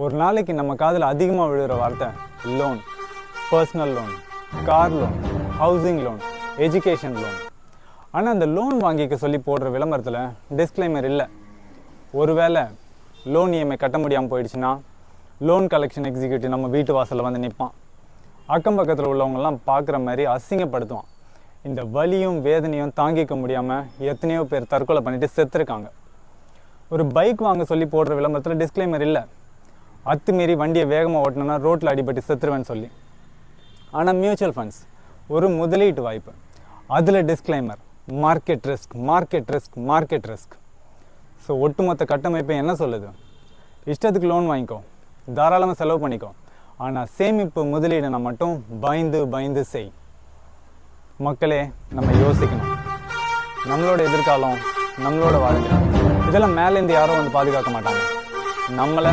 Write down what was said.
ஒரு நாளைக்கு நம்ம காதில் அதிகமாக விழுகிற வார்த்தை loan, personal loan, car loan, housing loan, education loan. ஆனால் அந்த லோன் வாங்கிக்க சொல்லி போடுற விளம்பரத்தில் டிஸ்க்ளைமர் இல்லை. ஒருவேளை லோன் இஎம்ஐ கட்ட முடியாமல் போயிடுச்சுன்னா லோன் கலெக்ஷன் எக்ஸிக்யூட்டிவ் நம்ம வீட்டு வாசலில் வந்து நிற்பான். அக்கம் பக்கத்தில் உள்ளவங்கெல்லாம் பார்க்குற மாதிரி அசிங்கப்படுத்துவான். இந்த வலியும் வேதனையும் தாங்கிக்க முடியாமல் எத்தனையோ பேர் தற்கொலை பண்ணிட்டு செத்துருக்காங்க. ஒரு பைக் வாங்க சொல்லி போடுற விளம்பரத்தில் டிஸ்க்ளைமர் இல்லை. அத்துமீறி வண்டியை வேகமாக ஓட்டணும்னா ரோட்டில் அடிபட்டு செத்துருவேன்னு சொல்லி. ஆனால் மியூச்சுவல் ஃபண்ட்ஸ் ஒரு முதலீட்டு வாய்ப்பு, அதில் disclaimer market risk, market risk, market risk. So ஒட்டுமொத்த கட்டமைப்பு என்ன சொல்லுது? இஷ்டத்துக்கு லோன் வாங்கிக்கோ, தாராளமாக செலவு பண்ணிக்கோ, ஆனால் சேமிப்பு முதலீடுனா மட்டும் பயந்து பயந்து செய். மக்களே, நம்ம யோசிக்கணும். நம்மளோட எதிர்காலம், நம்மளோட வாழ்க்கை, இதெல்லாம் மேலேருந்து யாரும் வந்து பாதுகாக்க மாட்டாங்க. நம்மளை